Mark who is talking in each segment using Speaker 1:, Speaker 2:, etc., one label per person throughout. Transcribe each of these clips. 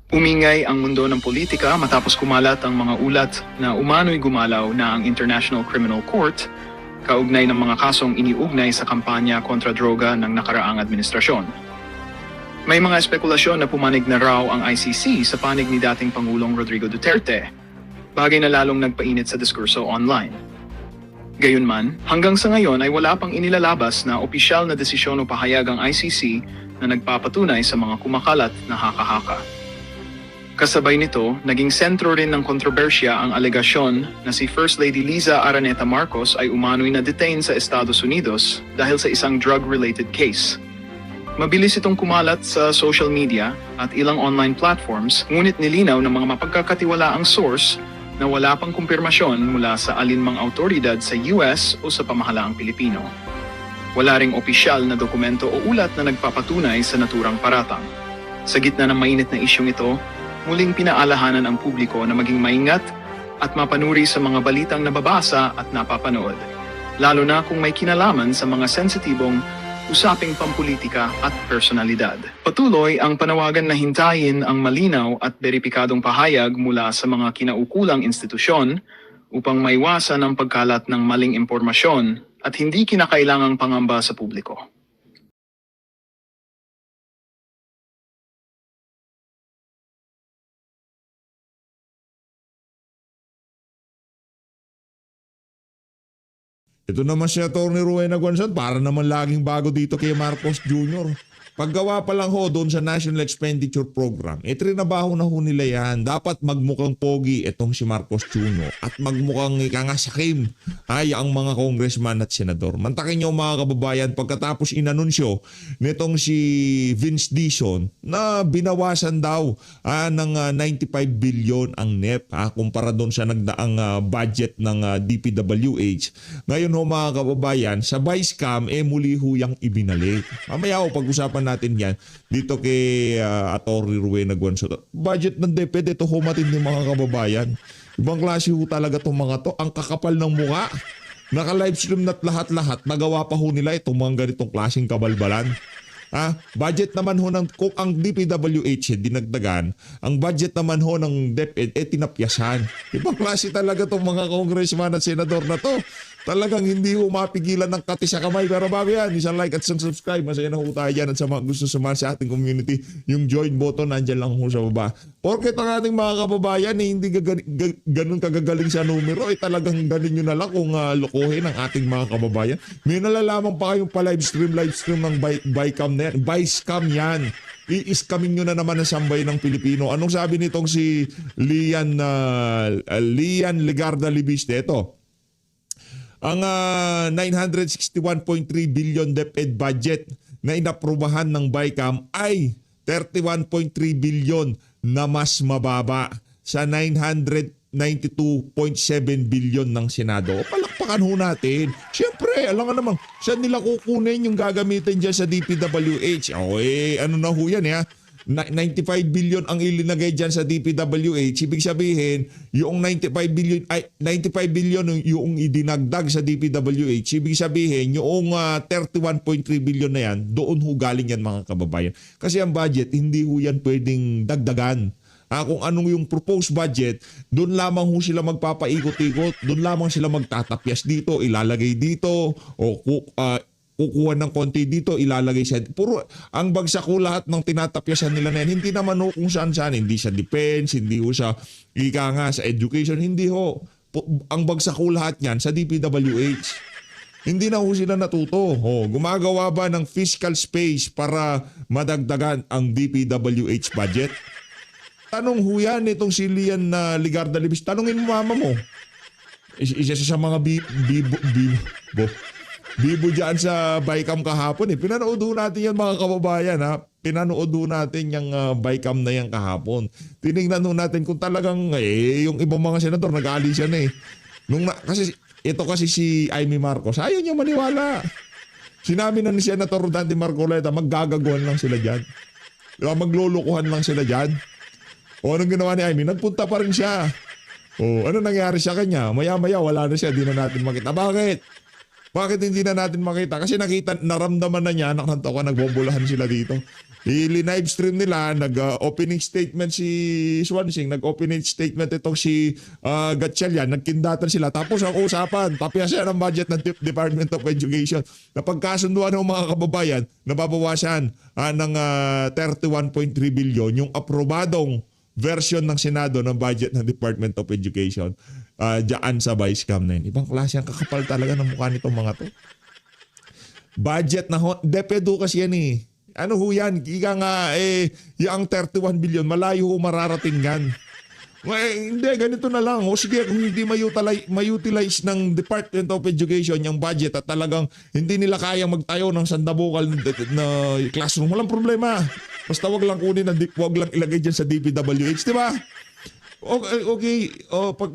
Speaker 1: Umingay ang mundo ng politika matapos kumalat ang mga ulat na umano'y gumalaw na ang International Criminal Court kaugnay ng mga kasong iniugnay sa kampanya kontra droga ng nakaraang administrasyon. May mga espekulasyon na pumanig na raw ang ICC sa panig ni dating Pangulong Rodrigo Duterte, bagay na lalong nagpainit sa diskurso online. Gayunman, hanggang sa ngayon ay wala pang inilalabas na opisyal na desisyon o pahayag ang ICC na nagpapatunay sa mga kumakalat na haka-haka. Kasabay nito, naging sentro rin ng kontrobersya ang alegasyon na si First Lady Liza Araneta Marcos ay umano'y na-detain sa Estados Unidos dahil sa isang drug-related case. Mabilis itong kumalat sa social media at ilang online platforms, ngunit nilinaw ng mga mapagkakatiwalaang source na wala pang kumpirmasyon mula sa alinmang autoridad sa US o sa pamahalaang Pilipino. Wala ring opisyal na dokumento o ulat na nagpapatunay sa naturang paratang. Sa gitna ng mainit na isyong ito, muling pinaalahanan ang publiko na maging maingat at mapanuri sa mga balitang nababasa at napapanood, lalo na kung may kinalaman sa mga sensitibong usaping pampolitika at personalidad. Patuloy ang panawagan na hintayin ang malinaw at beripikadong pahayag mula sa mga kinaukulang institusyon upang maiwasan ang pagkalat ng maling impormasyon at hindi kinakailangang pangamba sa publiko.
Speaker 2: Ito naman si Atty. Rowena Gonzal, para naman laging bago dito kay Marcos Jr. Paggawa pa lang ho doon sa National Expenditure Program, trinabaho na ho nila yan. Dapat magmukhang pogi itong si Marcos Jr. at magmukhang sakim ay ang mga congressman at senador. Mantakin nyo mga kababayan, pagkatapos inanunsyo nitong si Vince Dizon na binawasan daw ng 95 billion ang NEP kumpara doon sa nagdaang budget ng DPWH. Ngayon ho mga kababayan, sa Vice Cam muli ho yung ibinalik. Mamaya ho pag-usapan natin yan dito kay Atty. Rowena Gonzalo. Budget ng DepEd, ito humatin ng mga kababayan. Ibang klase ho talaga itong mga to. Ang kakapal ng mukha. Naka-livestream na't lahat-lahat. Nagawa pa ho nila itong mga ganitong klaseng kabalbalan. Budget naman ho ng, kung ang DPWH dinagdagan, ang budget naman ho ng DepEd tinapyasan. Ibang klase talaga itong mga congressman at senador na to. Talagang hindi ho mapigilan ng kati sa kamay. Pero bago yan, isang like at isang subscribe. Masaya na ho tayo dyan. At sa mga gusto sumali sa ating community, yung join button nandyan lang ho sa baba. Porket ang ating mga kababayan hindi ganun kagagaling sa numero, talagang ganin nyo na lang kung lokohin ang ating mga kababayan. May nalalaman pa kayong livestream ng Vicecam na yan. Vicecam yan. I-scamming nyo na naman ang sambay ng Pilipino. Anong sabi nitong si Lian Legarda Libiste? Ito. Ang 961.3 billion DepEd budget na inaprubahan ng BICAM ay 31.3 billion na mas mababa sa 992.7 billion ng Senado. Palakpakan ho natin. Siyempre, alam nga naman, saan nila kukunin yung gagamitin dyan sa DPWH? Ano na ho yan 95 billion ang ilinagay dyan sa DPWH. Ibig sabihin, yung 95 billion yung idinagdag sa DPWH. Ibig sabihin, yung 31.3 billion na yan, doon ho galing yan mga kababayan. Kasi ang budget, hindi ho yan pwedeng dagdagan. Kung anong yung proposed budget, doon lamang ho sila magpapaikot-ikot, doon lamang sila magtatapyas dito, ilalagay dito, o kukuha ng konti dito, ilalagay siya. Puro, ang bagsak ko lahat ng tinatapyasan nila na yan, hindi naman ho kung saan-saan, hindi sa defense, hindi ho sa sa education, hindi ho. Ang bagsak ko lahat yan sa DPWH. Hindi na ho sila natuto. Gumagawa ba ng fiscal space para madagdagan ang DPWH budget? Tanong ho yan itong si Lian Legarda Libis. Tanungin mo mama mo. Isa sa mga bibo dyan sa BICAM kahapon. Pinanood ho natin yan mga kababayan. Pinanood ho natin yung BICAM na yan kahapon. Tinignan ho natin kung talagang yung ibang mga senador nag-aalis yan kasi si Amy Marcos, ayaw niya maniwala. Sinabi na ni Senator Dante Marcoleta, maggagaguhan lang sila dyan. Maglulukuhan lang sila dyan. Anong ginawa ni Amy? Nagpunta pa rin siya. Ano nangyari sa kanya? Maya-maya wala na siya, di na natin makita. Bakit? Bakit hindi na natin makita? Kasi naramdaman na niya, nagbobolahan sila dito. I-live stream nila, nag-opening statement si Swansing, nag-opening statement itong si Gatchalian, nagkindatan sila. Tapos ang usapan, tapos siya ng budget ng Department of Education. Napagkasunduan ng mga kababayan, nababawasan ng 31.3 billion yung aprobadong version ng Senado ng budget ng Department of Education dyan sa Vice Cam na yun. Ibang klase ang kakapal talaga ng mukha nitong mga to. Budget na depedo kasi yan eh. Ano ho yan? Ika nga yung 31 billion, malayo ho mararating yan. Hindi, ganito na lang. O sige, kung hindi ma-utilize ng Department of Education yung budget at talagang hindi nila kayang magtayo ng sandabukal na classroom, walang problema. Basta wag lang kunin, wag lang ilagay dyan sa DPWH, di ba? Okay.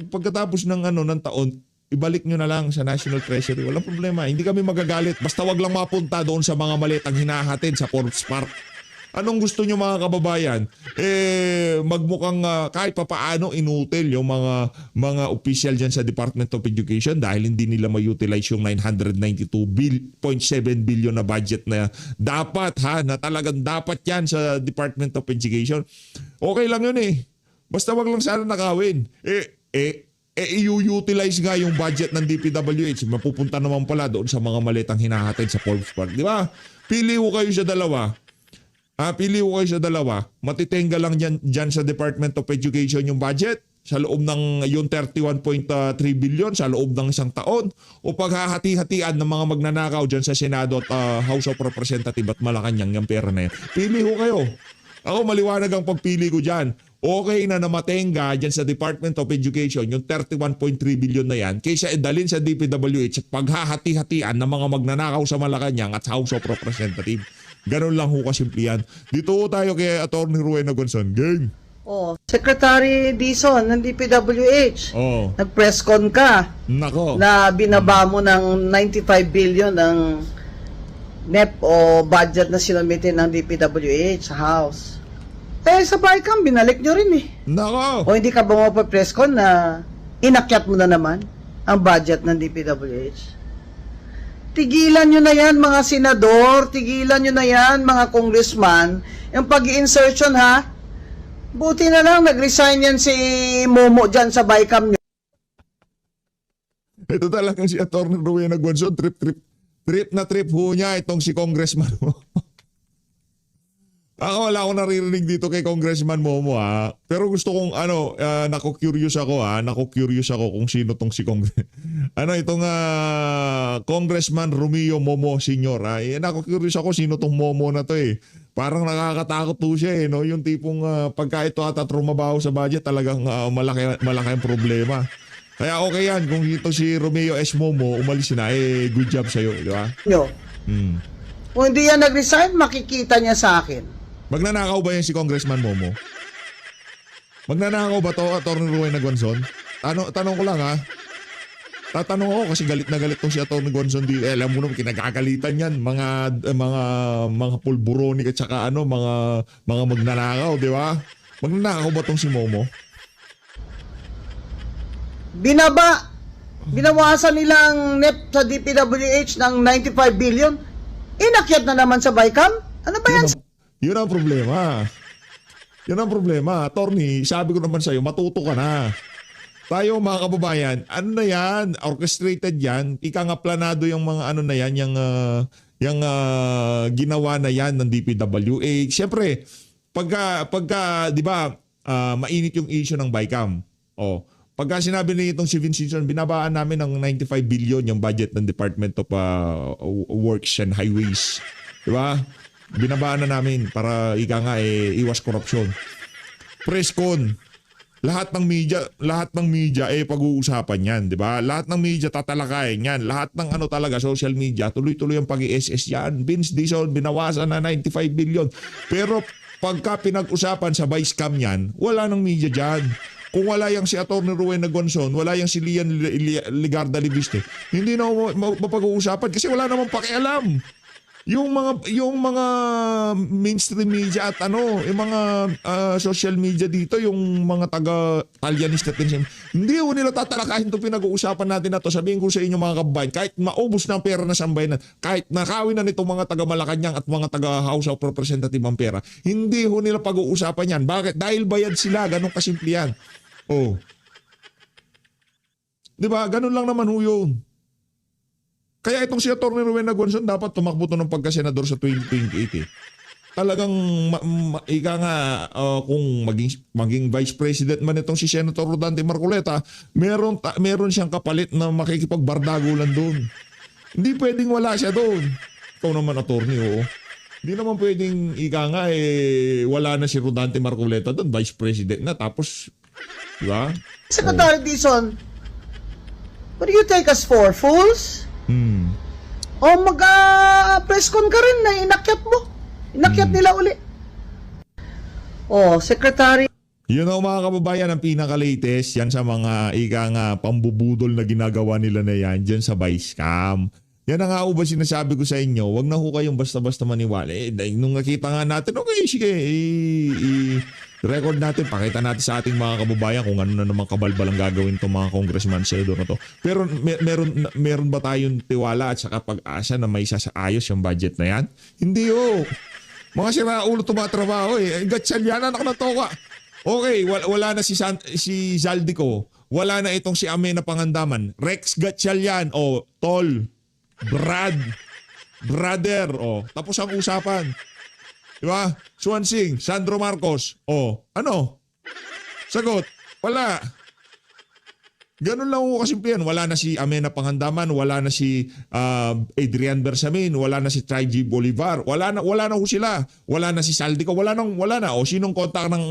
Speaker 2: Pagkatapos ng taon, ibalik nyo na lang sa National Treasury. Walang problema. Hindi kami magagalit. Basta wag lang mapunta doon sa mga malitang hinahatid sa Forbes Park. Anong gusto nyo mga kababayan? Magmukhang kahit papaano inutil yung mga official dyan sa Department of Education dahil hindi nila ma-utilize yung 992.7 billion na budget na dapat na talagang dapat yan sa Department of Education. Okay lang yun eh. Basta wag lang sana nakawin. I-utilize nga yung budget ng DPWH. Mapupunta naman pala doon sa mga malitang hinahatid sa Forbes Park. Di ba? Pili ko kayo sa dalawa. Matitenga lang dyan sa Department of Education yung budget sa loob ng yung 31.3 billion sa loob ng isang taon o paghahati-hatian ng mga magnanakaw dyan sa Senado at House of Representatives at Malacanang yung pera na yan. Pili ko kayo. Ako maliwanag ang pagpili ko dyan. Okay na namatenga dyan sa Department of Education yung 31.3 billion na yan kaysa idalin sa DPWH at paghahati-hatian ng mga magnanakaw sa Malacanang at House of Representatives. Ganun lang ho kasimple yan. Dito tayo kay Atty. Rowena Gonzon. Game.
Speaker 3: Secretary Dizon ng DPWH. Nag-press con ka.
Speaker 2: Nako.
Speaker 3: Na binaba mo ng 95 billion ng NEP o budget na sinumitin ng DPWH sa House. Sa BICAM, binalik nyo rin eh.
Speaker 2: Nako.
Speaker 3: O hindi ka ba mapapress con na inakyat mo na naman ang budget ng DPWH? Tigilan nyo na yan mga senador, tigilan nyo na yan mga congressman, yung pag-i-insertion ha. Buti na lang nag-resign yan si Momo dyan sa BICAM nyo.
Speaker 2: Ito talaga si Atty. Rowena Gonzon, trip na trip ho niya itong si Congressman mo. Ako wala akong naririnig dito kay Congressman Momo ha. Pero gusto kong nako-curious ako kung sino tong si itong Congressman Romeo Momo Sr. Nako-curious ako sino tong Momo na to eh. Parang nakakatakot to siya eh, no? Yung tipong pagka ito at trumabaho sa budget talagang malaki ang problema. Kaya okay yan kung ito si Romeo S. Momo umalis na good job sa'yo, di ba?
Speaker 3: Kung hindi yan nag-resign, makikita niya sa akin.
Speaker 2: Magnanakaw ba yan si Congressman Momo? Magnanakaw ba to, Atty. Rowena Gonzon? Tanong ko lang ha. Tatanong ako kasi galit na galit tong si Atty. Gonzon. Alam mo naman, kinagagalitan yan. Mga pulburonik at saka mga magnanakaw, di ba? Magnanakaw ba tong si Momo?
Speaker 3: Binawasan nilang NEP sa DPWH ng 95 billion. Inakyat na naman sa BICAM? Ano ba yan?
Speaker 2: Yun ang problema. Attorney, sabi ko naman sa'yo, matuto ka na. Tayo mga kababayan, na yan? Orchestrated yan. Ika nga planado yung mga na yan, yung ginawa na yan ng DPWH. Siyempre, pagka di ba, mainit yung issue ng BICAM. Pagka sinabi nitong si Vincent, binabaan namin ng 95 billion yung budget ng Department of Works and Highways. Di ba? Binabaan na namin para iwas korupsyon. Press con. Lahat ng media pag-uusapan yan, 'di ba? Lahat ng media tatalakayin yan. Lahat ng talaga social media, tuloy-tuloy ang pag-i-SS yan. Vince Dizon binawasan na 95 billion. Pero pagka pinag-usapan sa Vice Cam yan, wala nang media diyan. Kung wala yang si Atty. Rowena Gonzon, wala yang si Lian Ligarda Libiste, hindi na mapag-uusapan kasi wala namang pakialam. yung mga mainstream media at yung mga social media dito, yung mga taga-Talyanist natin, hindi ho nila tatalakahin itong pinag-uusapan natin na to. Sabihin ko sa inyo mga kababayan, kahit maubos na ang pera na sambayanan, kahit nakawin na nitong mga taga-Malacanang at mga taga-House of Representative ang pera, hindi ho nila pag-uusapan yan. Bakit? Dahil bayad sila, ganun kasimple yan. Oh. Diba? Ganun lang naman ho yun. Kaya itong si Atty. Rowena Guanzon dapat tumakbo to ng pagka-senador sa 2028 eh. Talagang ika nga kung maging vice president man itong si Senator Rodante Marcoleta, meron siyang kapalit na makikipagbardago lang doon. Hindi pwedeng wala siya doon. Ikaw naman attorney, oo. Hindi naman pwedeng ika nga wala na si Rodante Marcoleta doon, vice president na, tapos di ba?
Speaker 3: Secretary Dizon, what do you take us for? Fools? O mag-press con ka rin na inakyat mo. Inakyat nila uli. O, Secretary.
Speaker 2: Yun ang mga kababayan, ang pinaka-latest yan sa mga ika nga pambubudol na ginagawa nila na yan dyan sa Vice Cam. Yan ang nga ba sinasabi ko sa inyo, wag na ho kayong basta-basta maniwala. Nung nakita nga natin, okay, sige, record natin, pakita natin sa ating mga kababayan kung ano na naman kabalbalang gagawin itong mga congressman, senador na to. Pero meron ba tayong tiwala at saka pag-asa na may sasaayos yung budget na yan? Hindi ho. Mga siraulo tumatrabaho eh. Gatchalian, anak na toka. Okay, wala na si Zaldico. Wala na itong si Amena Pangandaman. Rex Gatchalian, Tol, Brother, tapos ang usapan. Diba? Swansing, Sandro Marcos. Ano? Sagot, wala. Ganun lang ako kasimple yan. Wala na si Amena Pangandaman, wala na si Adrian Bersamin, wala na si Traiji Bolivar, wala na ho sila. Wala na si Saldico, wala na. O sinong kontak ng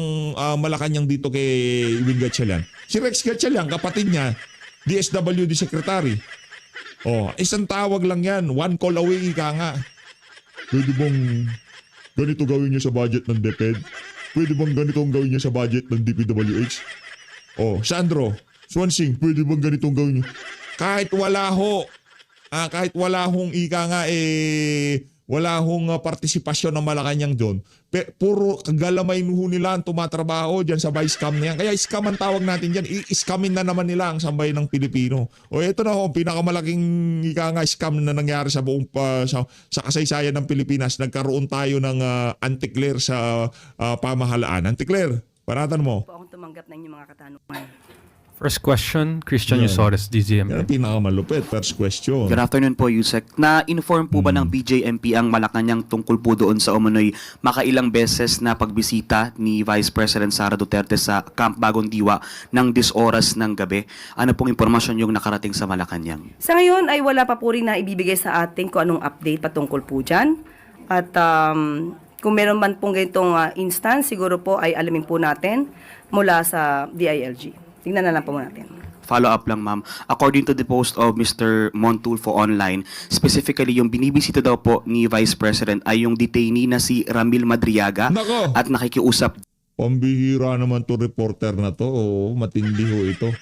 Speaker 2: Malacanang dito kay Win Gatchalian? Si Rex Gatchalian, kapatid niya, DSWD Secretary. Isang tawag lang yan. One call away, ika nga. Pwede bang ganito gawin niyo sa budget ng DepEd? Pwede bang ganito ang gawin niyo sa budget ng DPWH? Sandro, Swansing, pwede bang ganitong gawin niyo? Kahit wala hong ika nga wala hong partisipasyon ng Malacanang doon. Puro kagalamay ho nila ang tumatrabaho dyan sa Vice Cam na yan. Kaya scam ang tawag natin dyan. I-scamin na naman nila ang sambayan ng Pilipino. Ito na ho, pinakamalaking ika nga scam na nangyari sa buong sa kasaysayan ng Pilipinas. Nagkaroon tayo ng anti-clear sa pamahalaan. Anti-clear, paratan mo.
Speaker 4: Po akong tumanggap ng inyong mga katanungan.
Speaker 5: First question, Christian Yusores,
Speaker 2: Yan
Speaker 5: DZMM.
Speaker 2: ang pinakamalupit. First question.
Speaker 6: Good afternoon po, Yusek. Na-inform po ba ng BJMP ang Malacanang tungkol po doon sa umano'y makailang beses na pagbisita ni Vice President Sara Duterte sa Camp Bagong Diwa ng 10 oras ng gabi? Ano pong impormasyon yung nakarating sa Malacanang?
Speaker 4: Sa ngayon ay wala pa po rin na ibibigay sa atin kung anong update patungkol po dyan. At kung meron man pong ganitong instance, siguro po ay alamin po natin mula sa DILG. Tingnan na lang po natin.
Speaker 6: Follow-up lang, ma'am. According to the post of Mr. Montulfo online, specifically yung binibisita daw po ni Vice President ay yung detainee na si Ramil Madriaga
Speaker 2: Nako!
Speaker 6: at nakikiusap
Speaker 2: Pambihira naman to reporter na to. Matindi ho ito.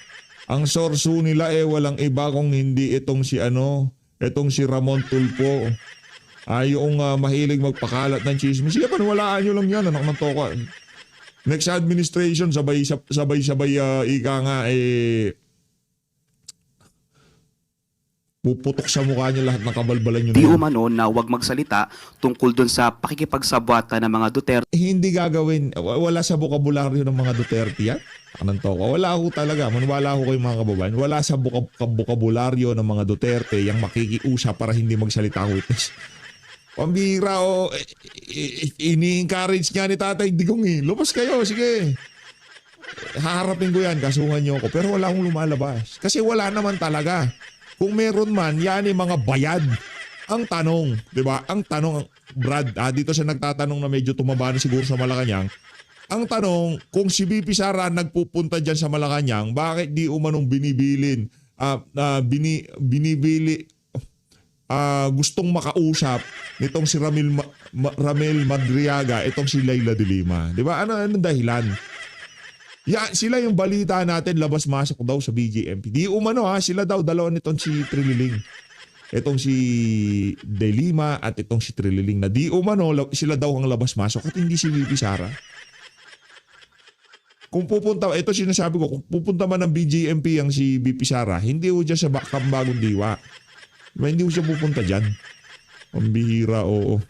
Speaker 2: Ang source ho nila walang iba kung hindi itong si Ramon Tulfo. Yung mahilig magpakalat ng chismis. Sige, paniwalaan nyo lang yan, anak ng toka. Next administration, sabay ika nga puputok sa mukha niya lahat ng kabalbalan nyo.
Speaker 6: di umano na huwag magsalita tungkol doon sa pakikipagsabwata ng mga Duterte.
Speaker 2: Hindi gagawin. Wala sa bokabularyo ng mga Duterte yan. Anong toka? Wala ho talaga. Maniwala ho kayo mga kababayan. Wala sa bokabularyo ng mga Duterte yung makikiusap para hindi magsalita witness. Pambira ini-encourage nga ni Tatay Digong Lumabas kayo, sige. Haharapin ko yan, kasuhan nyo ako. Pero wala akong lumalabas. Kasi wala naman talaga. Kung meron man, yan yung mga bayad. Ang tanong, di ba? Ang tanong, Brad, dito siya nagtatanong na medyo tumaba na siguro sa Malacanang. Ang tanong, kung si BP Sara nagpupunta dyan sa Malacanang, bakit di umanong binibilin, gustong makausap nitong si Ramil Madriaga, itong si Leila de Lima. Di ba? Anong dahilan? Sila yung balita natin, labas-masok daw sa BJMP. Di umano sila daw, dalawa nitong si Trililing. itong si De Lima at itong si Trililing na di umano sila daw ang labas-masok at hindi si VP Sara. Kung pupunta, ito sinasabi ko, kung pupunta man ng BJMP ang si VP Sara, hindi ho dyan sa Bagong Diwa. Diba, hindi ho siya pupunta dyan. Pambihira, oo.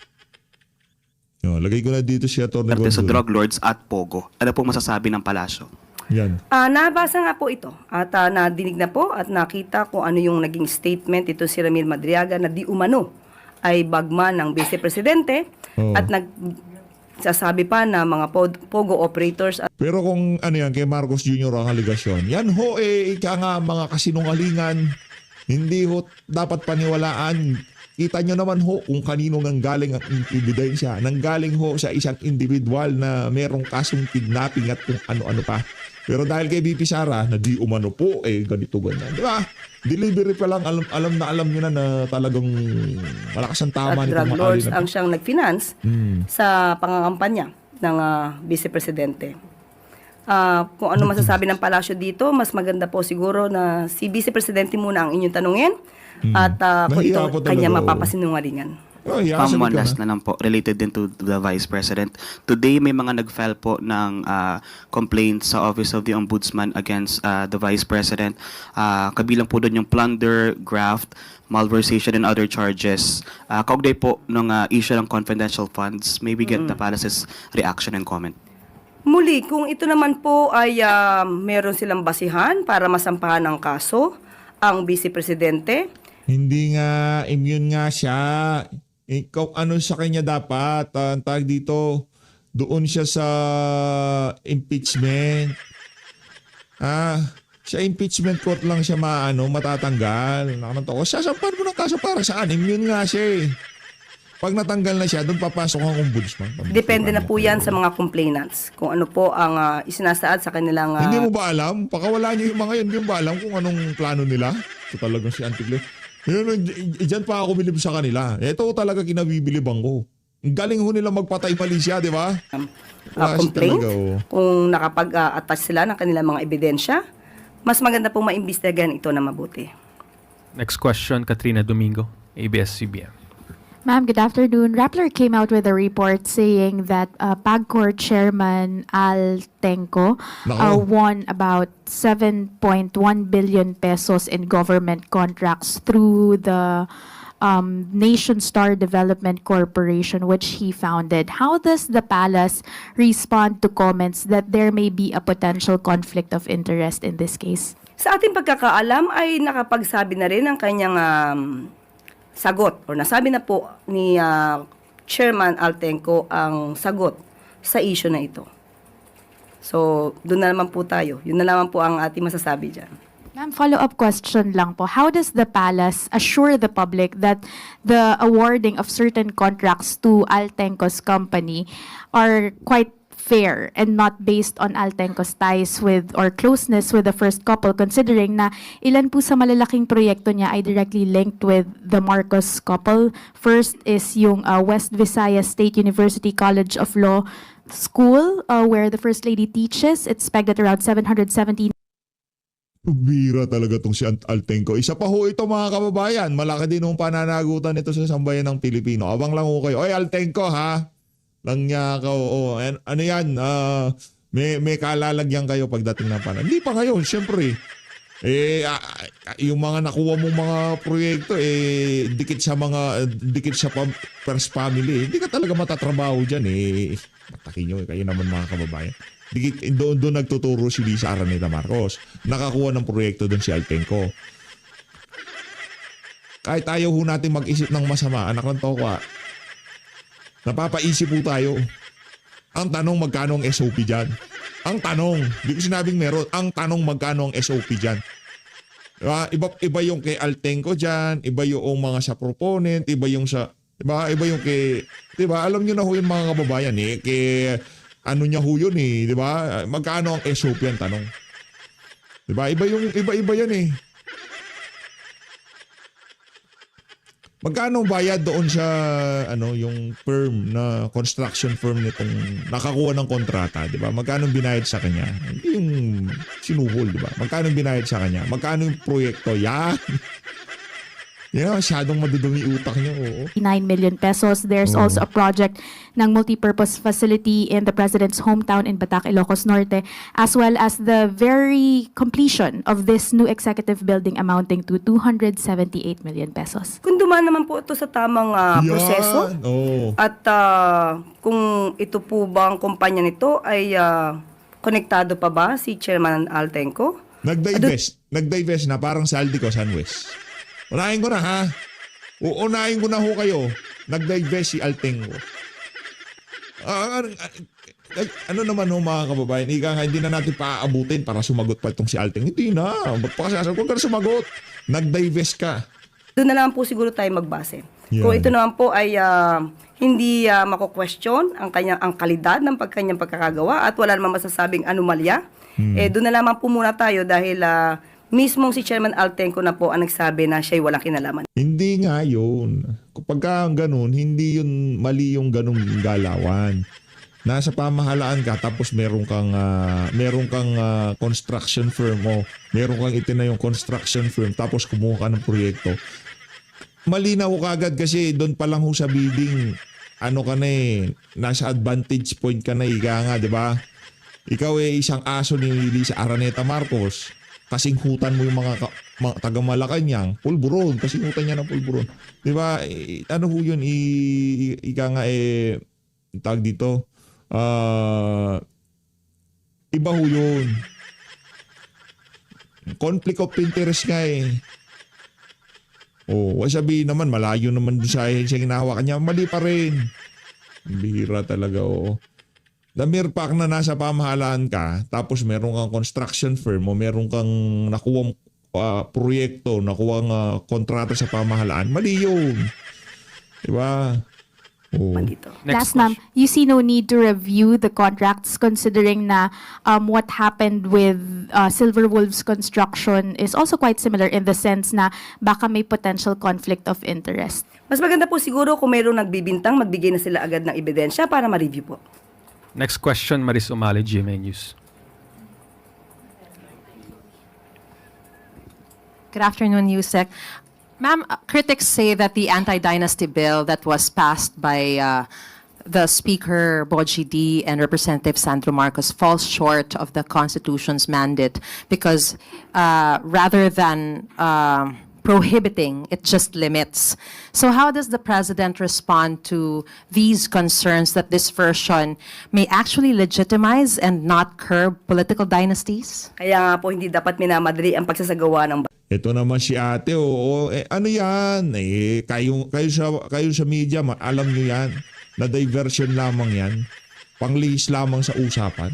Speaker 2: No, lagay ko na dito si Atty.
Speaker 6: Duterte sa
Speaker 2: Gonzalo.
Speaker 6: drug lords at Pogo. Ano pong masasabi ng palasyo?
Speaker 2: Yan.
Speaker 4: Nabasa nga po ito at nadinig na po at nakita kung ano yung naging statement ito si Ramil Madriaga na di umano ay bagman ng Vice Presidente
Speaker 2: Oo.
Speaker 4: at nagsasabi pa na mga Pogo operators at
Speaker 2: Pero kung ano yan, kay Marcos Jr. ang aligasyon, yan ho ika nga mga kasinungalingan, hindi ho dapat paniwalaan. Kita nyo naman ho kung kanino nanggaling ang ebidensya. Nanggaling ho sa isang individual na merong kasong kidnapping at kung ano-ano pa. Pero dahil kay VP Sara na di umano po, ganito ganyan. Di ba? Delivery pa lang, alam nyo na talagang malakas ang tama
Speaker 4: drug
Speaker 2: nitong
Speaker 4: lords
Speaker 2: makali
Speaker 4: ang siyang nag-finance
Speaker 2: Hmm.
Speaker 4: sa pangangampanya ng Vice Presidente. Kung ano masasabi ng palasyo dito, mas maganda po siguro na si Vice Presidente muna ang inyong tanungin at kung ito
Speaker 2: Nahiya po talaga,
Speaker 4: kanya
Speaker 2: oo.
Speaker 4: mapapasinungalingan.
Speaker 2: Oh, yeah, sabi
Speaker 6: One
Speaker 2: ko
Speaker 6: last
Speaker 2: na.
Speaker 6: na lang po, related din to the Vice President. Today, may mga nag-file po ng complaint sa Office of the Ombudsman against the Vice President. Kabilang po doon yung plunder, graft, malversation, and other charges. Kaugnay po ng issue ng confidential funds, maybe get the palace's reaction and comment.
Speaker 4: Muli, kung ito naman po ay meron silang basihan para masampahan ng kaso ang Vice Presidente,
Speaker 2: Hindi nga, immune nga siya. Ikaw, ano sa kanya dapat? Ang tawag dito, doon siya sa impeachment. Sa impeachment court lang siya matatanggal. Nakamanto ko, sasampan mo ng kaso para saan? Immune nga siya eh. Pag natanggal na siya, doon papasok ang ombudsman.
Speaker 4: depende na po yan sa mga complainants. Kung ano po ang isinasaad sa kanilang...
Speaker 2: Hindi mo ba alam? Pakawala niyo yung mga yun. Hindi mo ba alam kung anong plano nila? Ito talagang si Antigle. Diyan pa ako bilib sa kanila. Ito talaga kinabibiliban ko. Ang galing ho nila magpatay mali siya, di ba? Klase
Speaker 4: complaint,
Speaker 2: talaga, oh.
Speaker 4: kung nakapag-attach sila ng kanilang mga ebidensya, mas maganda pong maimbestigahan ito na mabuti.
Speaker 5: Next question, Katrina Domingo, ABS-CBN.
Speaker 7: Ma'am, good afternoon. Rappler came out with a report saying that PAGCOR Chairman Al Tenco
Speaker 2: Nako.
Speaker 7: won about 7.1 billion pesos in government contracts through the Nation Star Development Corporation, which he founded. How does the palace respond to comments that there may be a potential conflict of interest in this case?
Speaker 4: Sa ating pagkakaalam ay nakapagsabi na rin ang kanyang sagot or nasabi na po ni Chairman Altenco ang sagot sa issue na ito. So, doon na naman po tayo. Yun na naman po ang ating masasabi dyan.
Speaker 7: Ma'am, follow-up question lang po. How does the palace assure the public that the awarding of certain contracts to Altenco's company are quite fair and not based on Altenco's ties with or closeness with the first couple, considering na ilan po sa malalaking proyekto niya ay directly linked with the Marcos couple? First is yung West Visayas State University College of Law School where the First Lady teaches. It's pegged at around 770.
Speaker 2: Bira talaga tong si Altenco. Isa pa ho ito mga kababayan. Malaki din ang pananagutan nito sa sambayan ng Pilipino. Abang lang ho kayo. Oy Altenco ha. Lang niya ka. Ano yan? May kalalagyan kayo pagdating ng panahon. Hindi pa ngayon, syempre. Yung mga nakuha mong mga proyekto, dikit sa first family. Hindi ka talaga matatrabaho dyan Matakin nyo, kayo naman mga kababayan. Doon nagtuturo si Lisa Araneta Marcos. Nakakuha ng proyekto doon si Altenco. Kahit ayaw ho natin mag-isip ng masama, anak ng tokwa, napapaisip po tayo. Ang tanong, magkano ang SOP dyan? Ang tanong, di ko sinabing meron, ang tanong, magkano ang SOP dyan? Diba? Iba yung kay Altenco dyan, iba yung mga sa proponent, iba yung sa, diba? Iba yung kay, diba? Alam nyo na ho yung mga kababayan kay, ano niya ho yun diba? Magkano ang SOP yan, tanong? Diba? Iba yan Magkano bayad doon sa yung firm na construction firm nitong nakakuha ng kontrata, 'di ba? Magkano binayad sa kanya? Hindi yung sinuhol, 'di ba? Magkano binayad sa kanya? Magkano yung proyekto? Yan. Masyadong madudumi utak niyo. Oo.
Speaker 7: 9 million pesos. There's also a project ng multipurpose facility in the President's hometown in Batac, Ilocos Norte, as well as the very completion of this new executive building amounting to 278 million pesos.
Speaker 4: Kung dumaan naman po ito sa tamang proseso,
Speaker 2: Oo.
Speaker 4: at kung ito po bang kumpanya nito ay konektado pa ba si Chairman Altenco?
Speaker 2: Nag-divest na parang sa Aldico, Sunwest. Unahin ko na ha. Uunahin ko na ho kayo. Nag-divest si Altenco. Ano naman ho mga kababayan, hindi na natin paaabutin para sumagot pa itong si Altenco. Hindi na. Ba't pa kasi huwag ka na sumagot. Nag-divest ka.
Speaker 4: Doon na lang po siguro tayo magbase.
Speaker 2: Yan.
Speaker 4: Kung ito naman po ay hindi mako-question ang kalidad ng kanyang pagkakagawa at wala namang masasabing anomalya, doon na lamang po muna tayo dahil mismong si Chairman Altenco na po ang nagsabi na siya'y walang kinalaman.
Speaker 2: Hindi nga yun. Kapag ganun, hindi yun mali yung ganung galawan. Nasa pamahalaan ka tapos meron kang construction firm mo. Meron kang itinayong construction firm tapos kumuha ka ng proyekto. Malinaw kagad kasi doon pa lang ho sa bidding, nasa advantage point ka na nga, di ba? Ikaw isang aso ni Lisa Araneta Marcos. Kasinghutan mo yung mga taga Malacanang, pulburon, kasinghutan niya ng pulburon. Di ba? Ano ho yun? Tag dito. Iba ho yun. Conflict of interest nga eh. Sabihin naman, malayo naman doon sa hinahawakan niya. Mali pa rin. Bihira talaga, oo. The mere fact na nasa pamahalaan ka, tapos meron kang construction firm o meron kang nakuwang proyekto, nakuwang kontrata sa pamahalaan, mali yun. Diba?
Speaker 4: Dito.
Speaker 7: Last, ma'am, you see no need to review the contracts considering na what happened with Silver Wolves Construction is also quite similar in the sense na baka may potential conflict of interest.
Speaker 4: Mas maganda po siguro kung mayroong nagbibintang, magbigay na sila agad ng ebidensya para ma-review po.
Speaker 5: Next question, Maris Umali, GMA News.
Speaker 8: Good afternoon, Yusek. Ma'am, critics say that the anti-dynasty bill that was passed by the Speaker Boji D and Representative Sandro Marcos falls short of the Constitution's mandate because rather than prohibiting, it just limits. So how does the President respond to these concerns that this version may actually legitimize and not curb political dynasties?
Speaker 4: Kaya nga po hindi dapat minamadali ang pagsasagawa ng
Speaker 2: Ito naman si ate, ano yan? Kayo sa media, alam nyo yan. Na diversion lamang yan. Panglihis lamang sa usapan.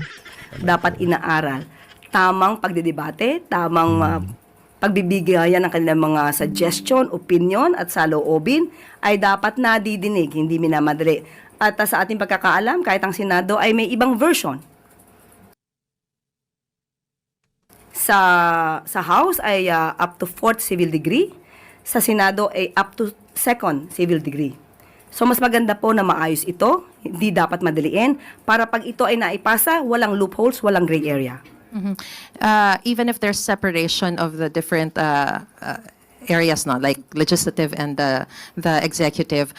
Speaker 4: dapat inaaral. Tamang pagdidebate, tamang pagbibigayan ng kanilang mga suggestion, opinion at saloobin ay dapat nadidinig, hindi minamadali. At sa ating pagkakaalam, kahit ang Senado ay may ibang version. Sa House ay up to 4th civil degree, sa Senado ay up to 2nd civil degree. So mas maganda po na maayos ito, hindi dapat madaliin, para pag ito ay naipasa, walang loopholes, walang gray area.
Speaker 8: Even if there's separation of the different areas, no, like legislative and the executive,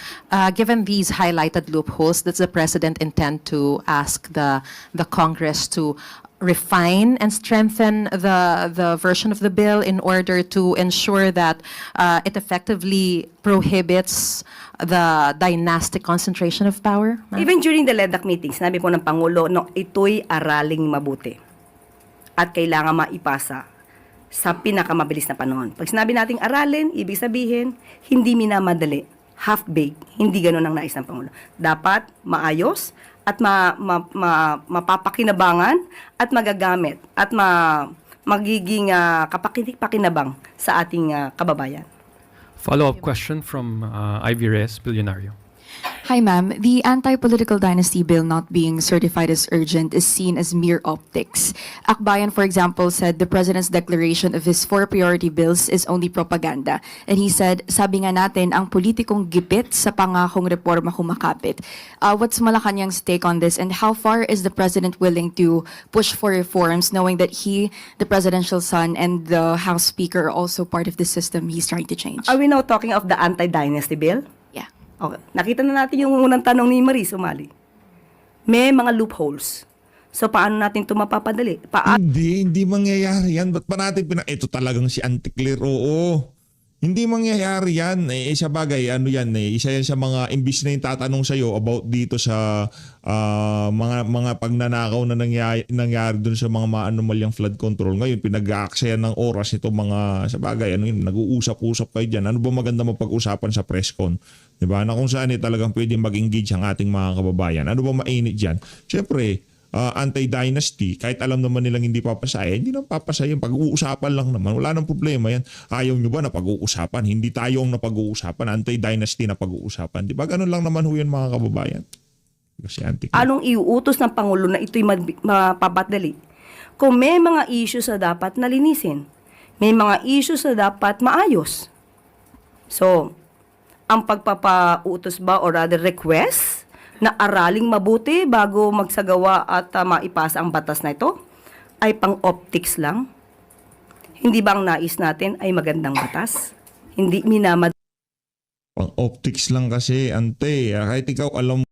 Speaker 8: given these highlighted loopholes, does the President intend to ask the Congress to refine and strengthen the version of the bill in order to ensure that it effectively prohibits the dynastic concentration of power?
Speaker 4: Even during the LEDAC meeting, sinabi po ng Pangulo, no, ito'y araling mabuti at kailangan maipasa sa pinakamabilis na panahon. Pag sinabi nating aralin, ibig sabihin, hindi minamadali, half-baked, hindi ganun ang nais ng Pangulo. Dapat maayos at mapapakinabangan at magagamit at magiging kapakinig-pakinabang sa ating kababayan.
Speaker 5: Follow-up question from Ivy Reyes, Billionario.
Speaker 9: Hi, ma'am. The anti-political dynasty bill not being certified as urgent is seen as mere optics. Akbayan, for example, said the president's declaration of his 4 priority bills is only propaganda. And he said, sabi nga natin, ang politikong gipit sa pangakong reforma kumakapit. What's Malacanang's take on this, and how far is the president willing to push for reforms, knowing that he, the presidential son, and the House Speaker are also part of the system he's trying to change?
Speaker 4: Are we now talking of the anti-dynasty bill?
Speaker 9: Yeah.
Speaker 4: Okay. Nakita na natin yung unang tanong ni Maris Umali. May mga loopholes. So, paano natin ito mapapadali?
Speaker 2: Hindi mangyayari yan. Ba't pa natin ito talagang si Anticlear, oo. Hindi mangyayari yan. Sa bagay, ano yan isa yan sa mga, imbis na yung tatanong sa'yo about dito sa mga pagnanakaw na nangyari dun sa mga maanomalyang flood control. Ngayon, pinag-aaksayan ng oras ito mga, sa bagay, nag-uusap-usap kayo dyan. Ano ba maganda mapag-usapan sa press con? Diba? Na kung saan talagang pwede mag-engage ang ating mga kababayan. Ano ba mainit dyan? Siyempre, anti-dynasty, kahit alam naman nilang hindi papasaya, hindi nang papasaya. Pag-uusapan lang naman. Wala nang problema yan. Ayaw nyo ba na pag-uusapan? Hindi tayo ang napag-uusapan. Anti-dynasty na pag-uusapan. Di ba? Ganun lang naman ho yan mga kababayan. Kasi
Speaker 4: Anong iuutos ng Pangulo na ito'y mapapadali? Kung may mga issues na dapat nalinisin, may mga issues na dapat maayos. So, ang pagpapautos ba or rather request na araling mabuti bago magsagawa at maipasa ang batas na ito ay pang-optics lang? Hindi ba ang nais natin ay magandang batas? Hindi minamad
Speaker 2: pang optics lang kasi, ante. Kahit ikaw alam